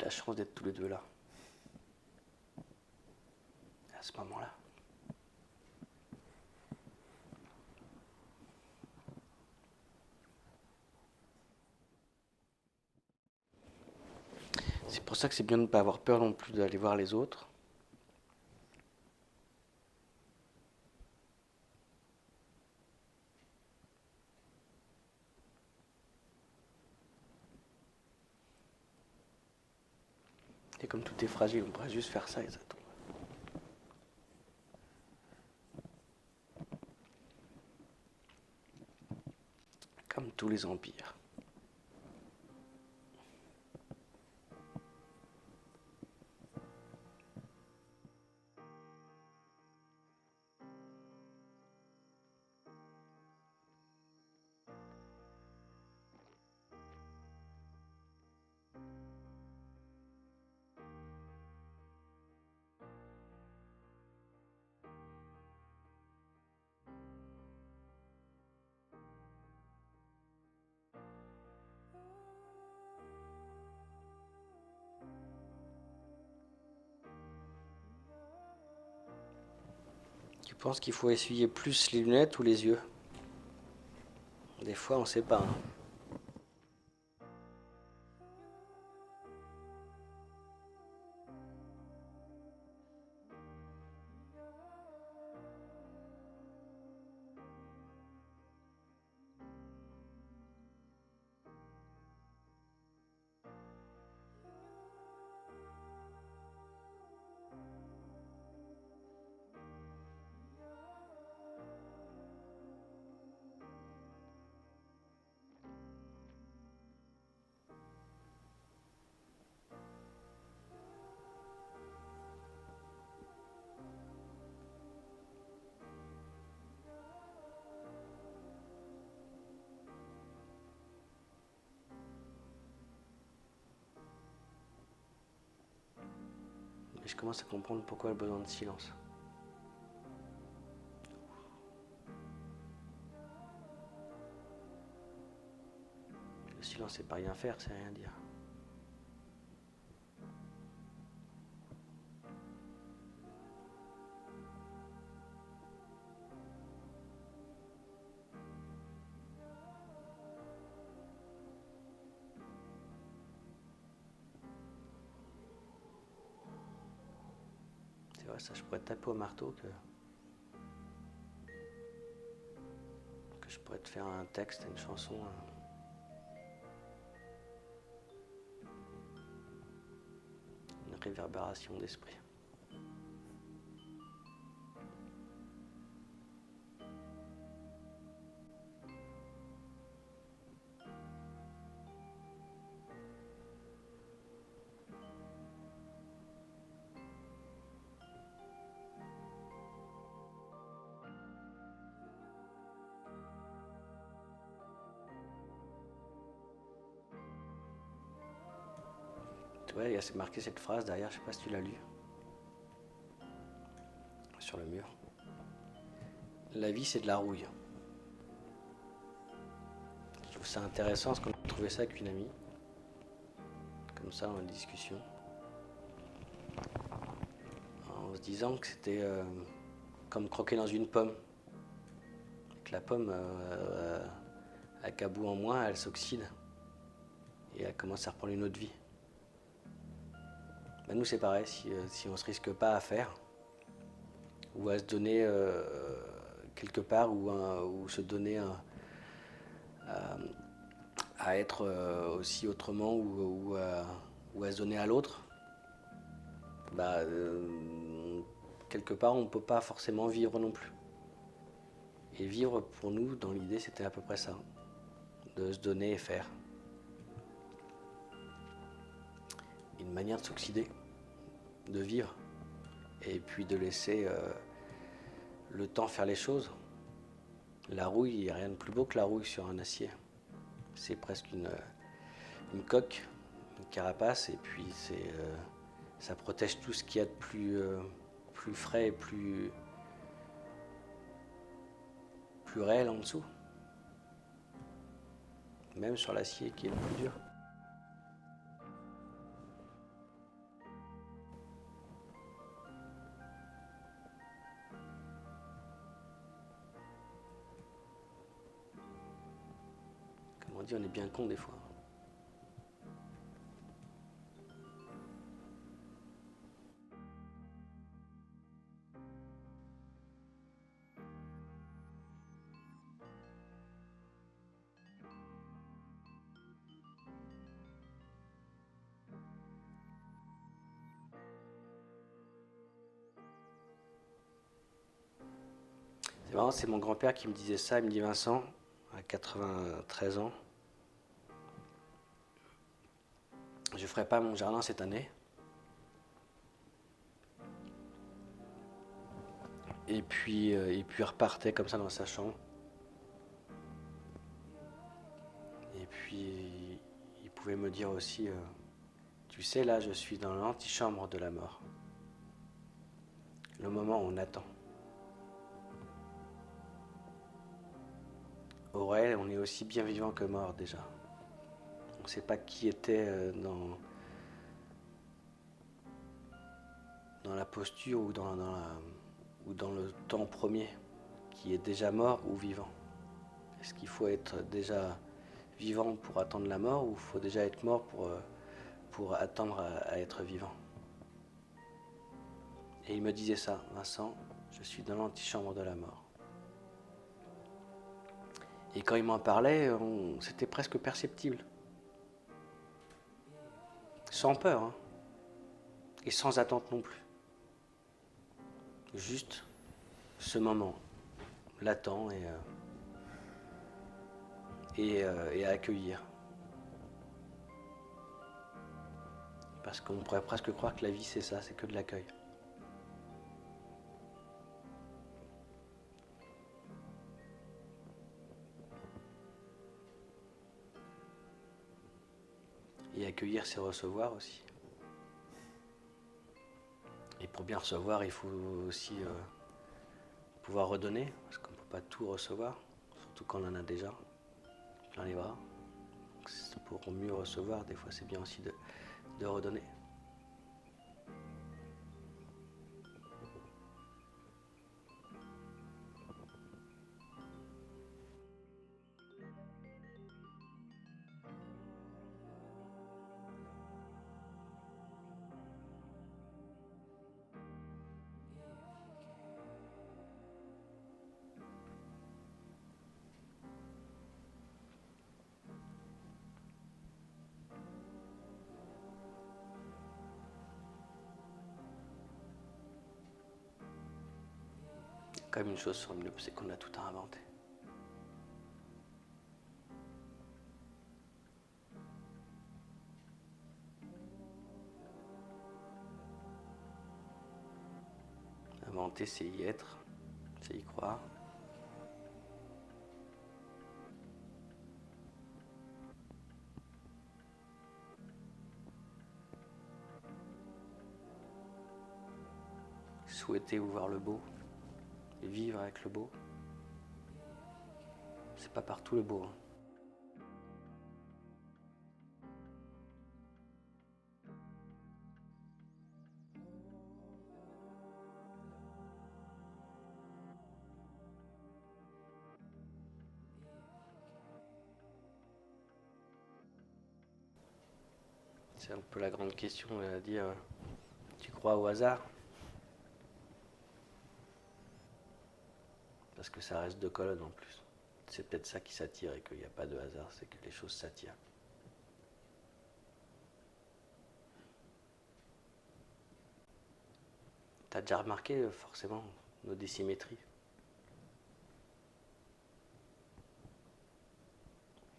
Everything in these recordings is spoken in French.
de la chance d'être tous les deux là. À ce moment-là. C'est pour ça que c'est bien de ne pas avoir peur non plus d'aller voir les autres. Et comme tout est fragile, on pourrait juste faire ça et ça tombe. Comme tous les empires. Tu penses qu'il faut essuyer plus les lunettes ou les yeux? Des fois, on sait pas. Hein. Mais je commence à comprendre pourquoi le besoin de silence. Le silence, c'est pas rien faire, c'est rien dire. C'est vrai, ça, je pourrais taper au marteau que je pourrais te faire un texte, une chanson. Une réverbération d'esprit. Tu vois, il y a marqué cette phrase derrière, je sais pas si tu l'as lu. Sur le mur. La vie, c'est de la rouille. Je trouve ça intéressant parce qu'on a trouvé ça avec une amie. Comme ça, en discussion. En se disant que c'était comme croquer dans une pomme. Que la pomme, avec un bout en moins, elle s'oxyde. Et elle commence à reprendre une autre vie. Ben nous, c'est pareil, si on se risque pas à faire, ou à se donner quelque part, ou se donner à être aussi autrement, ou à se donner à l'autre, bah, quelque part, on ne peut pas forcément vivre non plus. Et vivre, pour nous, dans l'idée, c'était à peu près ça, de se donner et faire. Une manière de s'oxyder, de vivre, et puis de laisser le temps faire les choses. La rouille, il n'y a rien de plus beau que la rouille sur un acier. C'est presque une coque, une carapace, et puis ça protège tout ce qu'il y a de plus frais et plus réel en dessous. Même sur l'acier qui est le plus dur. dit, on est bien con des fois. C'est marrant, c'est mon grand-père qui me disait ça. Il me dit, Vincent, à 93 ans, je ferai pas mon jardin cette année. Et puis il repartait comme ça dans sa chambre. Et puis il pouvait me dire aussi, tu sais, là je suis dans l'antichambre de la mort. Le moment où on attend. Aurel, on est aussi bien vivant que mort déjà. On ne sait pas qui était dans la posture ou dans le temps premier, qui est déjà mort ou vivant. Est-ce qu'il faut être déjà vivant pour attendre la mort ou il faut déjà être mort pour attendre à être vivant? Et il me disait ça, Vincent, je suis dans l'antichambre de la mort. Et quand il m'en parlait, c'était presque perceptible. Sans peur, hein, et sans attente non plus. Juste ce moment, l'attend et à accueillir. Parce qu'on pourrait presque croire que la vie c'est ça, c'est que de l'accueil. Et accueillir, c'est recevoir aussi. Et pour bien recevoir, il faut aussi pouvoir redonner, parce qu'on ne peut pas tout recevoir, surtout quand on en a déjà plein les bras. Donc pour mieux recevoir, des fois c'est bien aussi de redonner. Comme une chose sur nous, c'est qu'on a tout à inventer. Inventer, c'est y être, c'est y croire. Souhaiter ou voir le beau, et vivre avec le beau. C'est pas partout le beau, hein. C'est un peu la grande question à dire, tu crois au hasard? Parce que ça reste 2 colonnes en plus. C'est peut-être ça qui s'attire et qu'il n'y a pas de hasard, c'est que les choses s'attirent. T'as déjà remarqué forcément nos désymétries?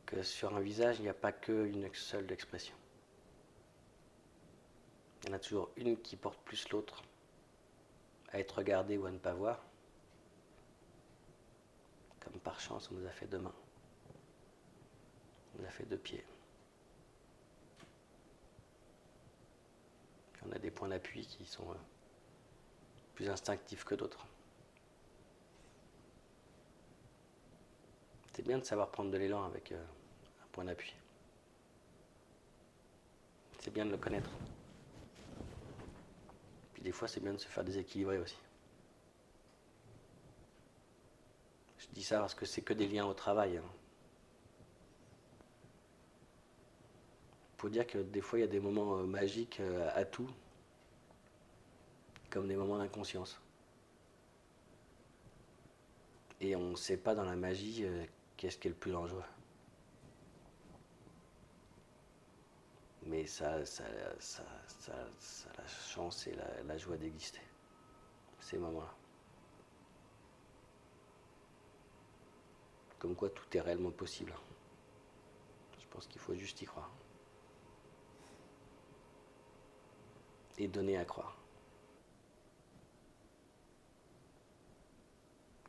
Que sur un visage, il n'y a pas qu'une seule expression. Il y en a toujours une qui porte plus l'autre à être regardée ou à ne pas voir. Comme par chance, on nous a fait 2 mains. On nous a fait 2 pieds. Puis on a des points d'appui qui sont plus instinctifs que d'autres. C'est bien de savoir prendre de l'élan avec un point d'appui. C'est bien de le connaître. Puis des fois, c'est bien de se faire déséquilibrer aussi. Je dis ça parce que c'est que des liens au travail, hein. pour dire que des fois il y a des moments magiques à tout, comme des moments d'inconscience. Et on ne sait pas dans la magie qu'est-ce qui est le plus dangereux. Mais ça a la chance et la joie d'exister, ces moments-là. Comme quoi tout est réellement possible. Je pense qu'il faut juste y croire. Et donner à croire.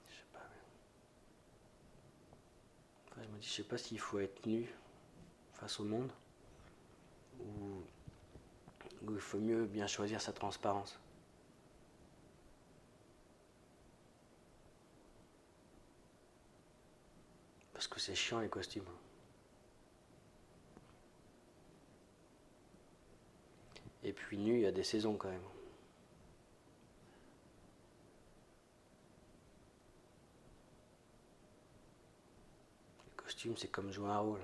Je sais pas. Enfin, je me dis, je sais pas s'il faut être nu face au monde ou il faut mieux bien choisir sa transparence. Parce que c'est chiant les costumes. Et puis nu, il y a des saisons quand même. Le costume, c'est comme jouer un rôle.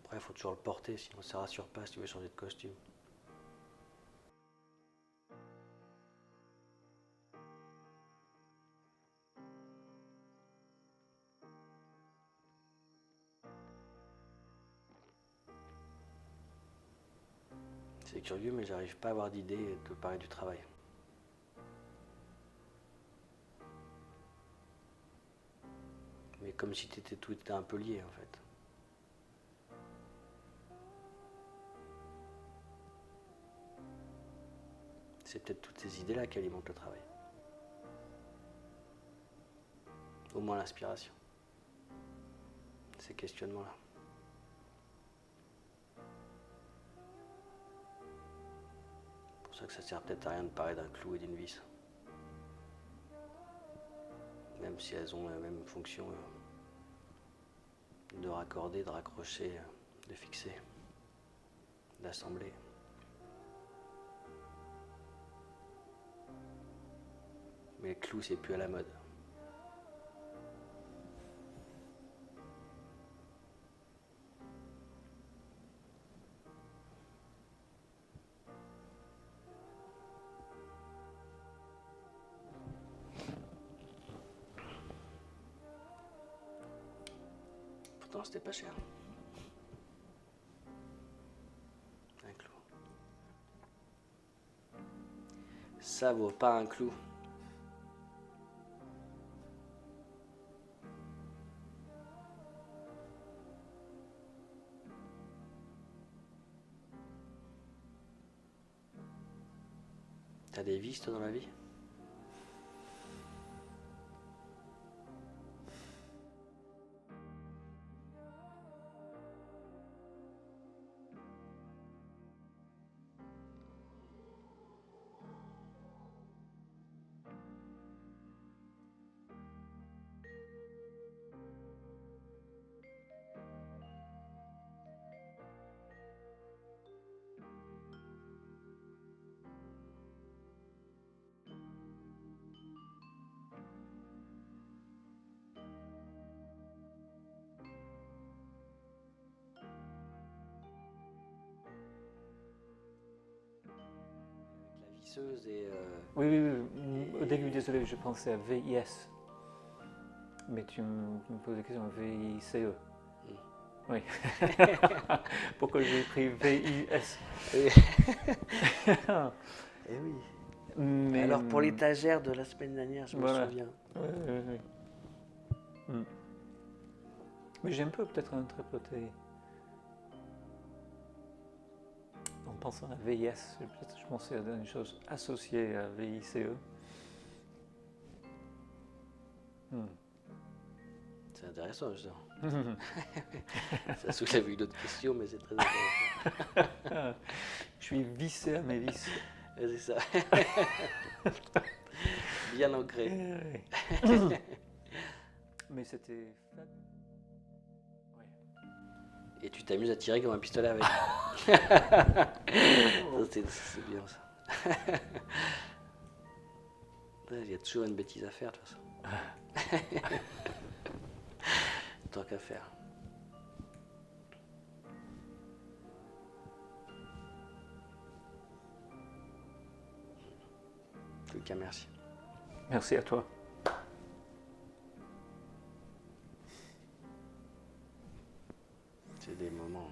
Après, il faut toujours le porter, sinon ça rassure pas si tu veux changer de costume. C'est curieux, mais j'arrive pas à avoir d'idée de parler du travail. Mais comme si tout était un peu lié en fait. C'est peut-être toutes ces idées-là qui alimentent le travail. Au moins l'inspiration. Ces questionnements-là. C'est pour ça que ça sert peut-être à rien de parler d'un clou et d'une vis. Même si elles ont la même fonction de raccorder, de raccrocher, de fixer, d'assembler. Mais le clou, c'est plus à la mode. Pourtant, c'était pas cher. Un clou. Ça vaut pas un clou. T'as des vis toi dans la vie? La visseuse et... Oui. Au début, désolé, je pensais à VIS. Mais tu me poses la question VICE. Oui. Pourquoi j'ai pris VIS? Eh oui. Mais, alors pour l'étagère de la semaine dernière, je me souviens. Oui. Mais j'ai un peu peut-être interprété. En pensant à VIS, peut-être je pensais à une chose associée à VICE. C'est intéressant, justement. Ça soulève une autre question, mais c'est très intéressant. Je suis vissé à mes vis. C'est ça. Bien ancré. Mais c'était... Et tu t'amuses à tirer comme un pistolet avec. C'est bien ça. Il y a toujours une bêtise à faire, de toute façon. Tant qu'à faire. Plus qu'un merci. Merci à toi. C'est des moments